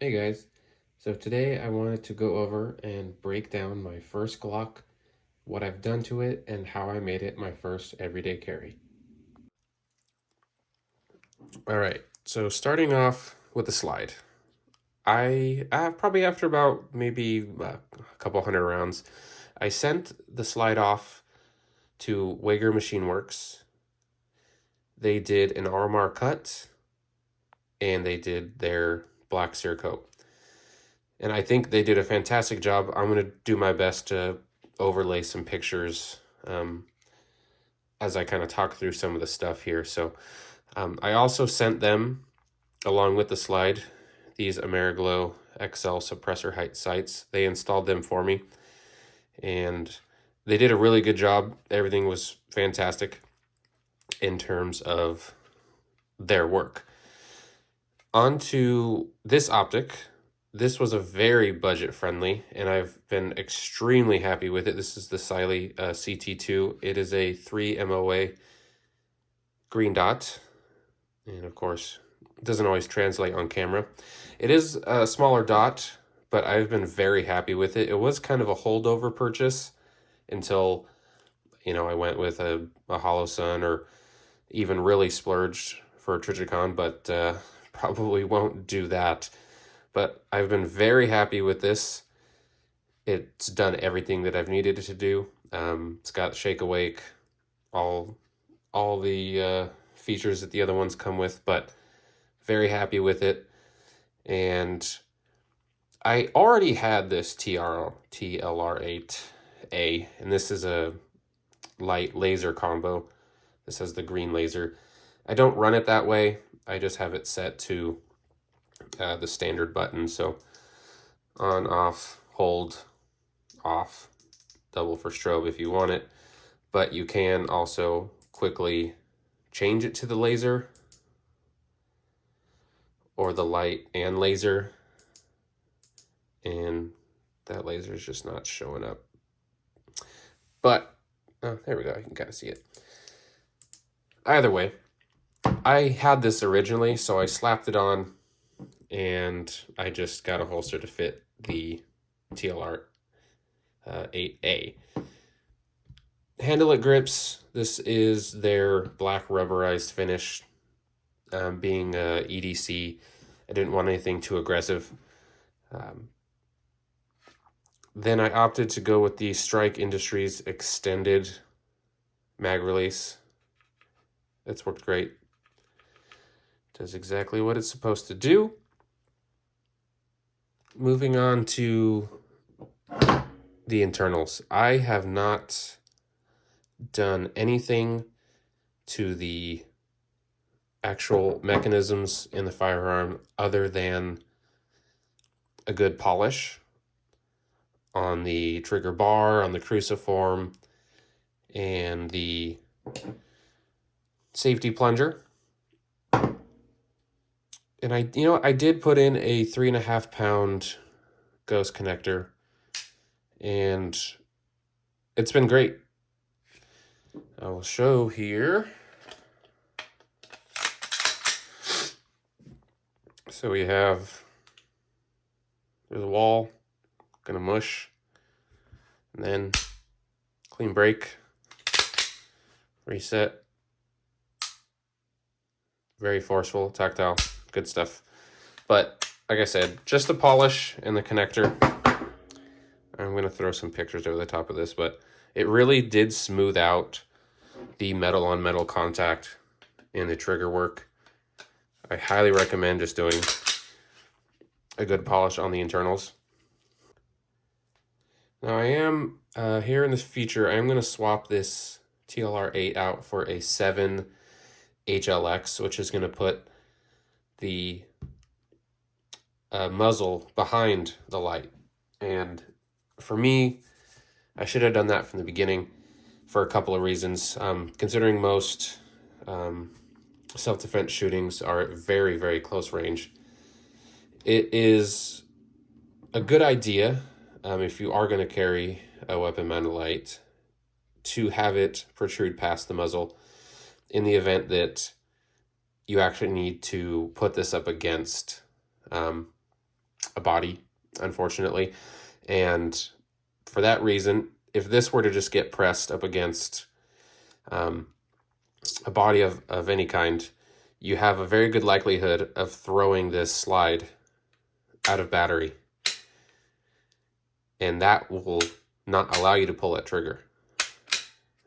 Hey guys, so today I wanted to go over and break down my first Glock, what I've done to it, and how I made it my first everyday carry. Alright, so starting off with the slide. I probably after about maybe a couple hundred rounds, I sent the slide off to Wager Machine Works. They did an RMR cut and they did their black Cerakote. And I think they did a fantastic job. I'm going to do my best to overlay some pictures as I kind of talk through some of the stuff here. So I also sent them, along with the slide, these Ameriglow XL suppressor height sights. They installed them for me, and they did a really good job. Everything was fantastic in terms of their work. On to this optic. This was a very budget friendly, and I've been extremely happy with it. This is the Siley CT2. It is a 3 MOA green dot, and of course, it doesn't always translate on camera. It is a smaller dot, but I've been very happy with it. It was kind of a holdover purchase until, I went with a Hollow Sun or even really splurged for a Trijicon, but probably won't do that. But I've been very happy with this. It's done everything that I've needed it to do. It's got shake awake, all the features that the other ones come with, but very happy with it. And I already had this TLR8A, and this is a light laser combo. This has the green laser. I don't run it that way. I just have it set to the standard button. So on, off, hold, off, double for strobe if you want it. But you can also quickly change it to the laser or the light and laser. And that laser is just not showing up. But, oh, there we go. You can kind of see it. Either way, I had this originally, so I slapped it on, and I just got a holster to fit the TLR 8A. Handle it grips. This is their black rubberized finish. Being EDC, I didn't want anything too aggressive. Then I opted to go with the Strike Industries extended mag release. It's worked great. Does exactly what it's supposed to do. Moving on to the internals. I have not done anything to the actual mechanisms in the firearm other than a good polish on the trigger bar, on the cruciform, and the safety plunger. And I did put in a 3.5 pound ghost connector, and it's been great. I will show here. So we have, there's a wall, gonna mush, and then clean break, reset, very forceful, tactile, good stuff. But like I said, just the polish and the connector. I'm gonna throw some pictures over the top of this, but it really did smooth out the metal on metal contact in the trigger work. I highly recommend just doing a good polish on the internals. Now I am, here in this feature, I'm going to swap this TLR8 out for a 7 HLX, which is going to put the muzzle behind the light. And for me, I should have done that from the beginning for a couple of reasons. Considering most self-defense shootings are at very, very close range, it is a good idea, if you are going to carry a weapon-mounted light, to have it protrude past the muzzle in the event that you actually need to put this up against a body, unfortunately. And for that reason, if this were to just get pressed up against a body of any kind, you have a very good likelihood of throwing this slide out of battery. And that will not allow you to pull that trigger.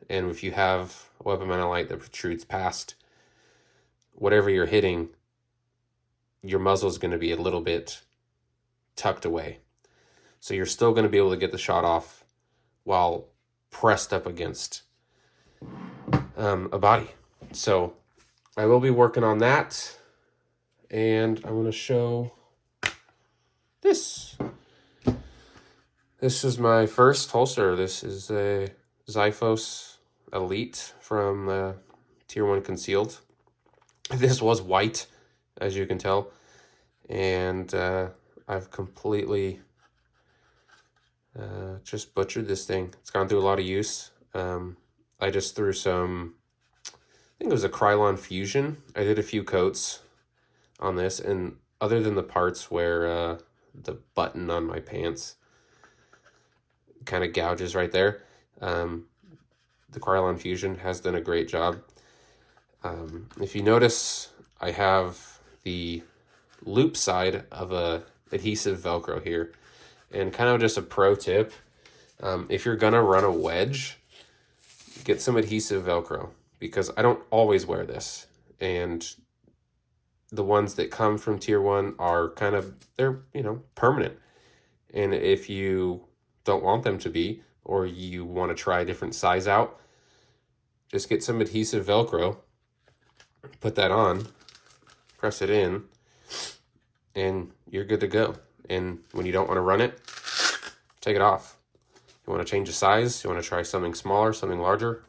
And if you have a weapon mounted light that protrudes past whatever you're hitting, your muzzle is going to be a little bit tucked away. So you're still going to be able to get the shot off while pressed up against a body. So I will be working on that. And I'm going to show this. This is my first holster. This is a Xiphos Elite from Tier 1 Concealed. This was white, as you can tell. And I've completely just butchered this thing. It's gone through a lot of use. I just threw some, I think it was a Krylon Fusion. I did a few coats on this, and other than the parts where the button on my pants kind of gouges right there, the Krylon Fusion has done a great job. If you notice, I have the loop side of a adhesive Velcro here. And kind of just a pro tip, if you're gonna run a wedge, get some adhesive Velcro, because I don't always wear this. And the ones that come from Tier 1 are kind of, they're, you know, permanent. And if you don't want them to be, or you want to try a different size out, just get some adhesive Velcro, put that on, press it in, and you're good to go. And when you don't want to run it, take it off. You want to change the size, you want to try something smaller, something larger,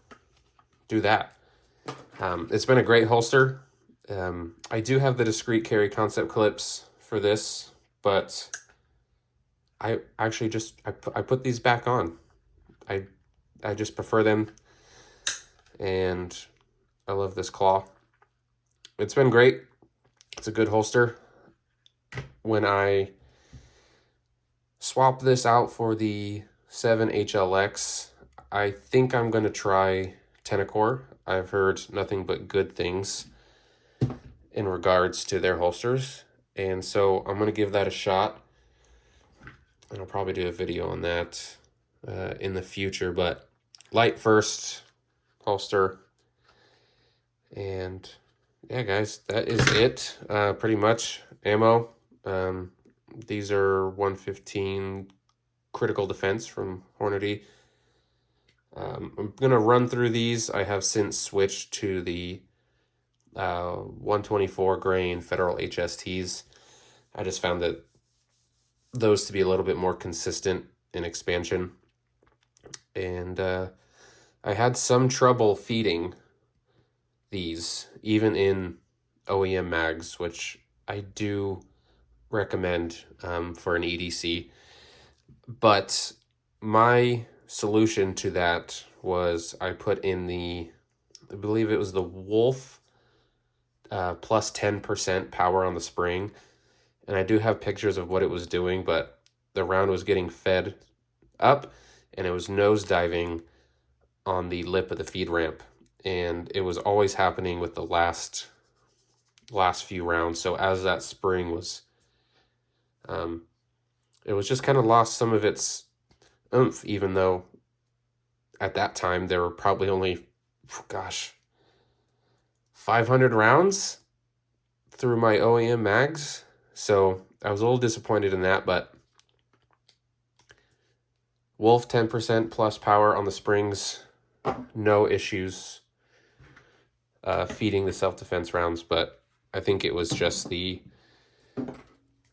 do that. It's been a great holster. I do have the discreet carry concept clips for this, but I actually just, I put these back on. I just prefer them, and I love this claw. It's been great. It's a good holster. When I swap this out for the 7 HLX, I think I'm going to try Tenacore. I've heard nothing but good things in regards to their holsters, and so I'm going to give that a shot. And I'll probably do a video on that in the future, but light first holster. And yeah, guys, that is it. Pretty much. Ammo. These are 115 critical defense from Hornady. I'm going to run through these. I have since switched to the 124 grain Federal HSTs. I just found that those to be a little bit more consistent in expansion. And I had some trouble feeding these, even in OEM mags, which I do recommend for an EDC. But my solution to that was I put in the, I believe it was the Wolf plus 10% power on the spring. And I do have pictures of what it was doing, but the round was getting fed up and it was nosediving on the lip of the feed ramp. And it was always happening with the last few rounds. So as that spring was, it was just kind of lost some of its oomph, even though at that time there were probably only, 500 rounds through my OEM mags. So I was a little disappointed in that, but Wolf 10% plus power on the springs, no issues feeding the self-defense rounds, but I think it was just the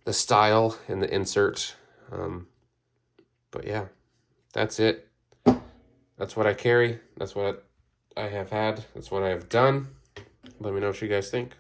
style and the insert. But yeah, that's it. That's what I carry. That's what I have had. That's what I have done. Let me know what you guys think.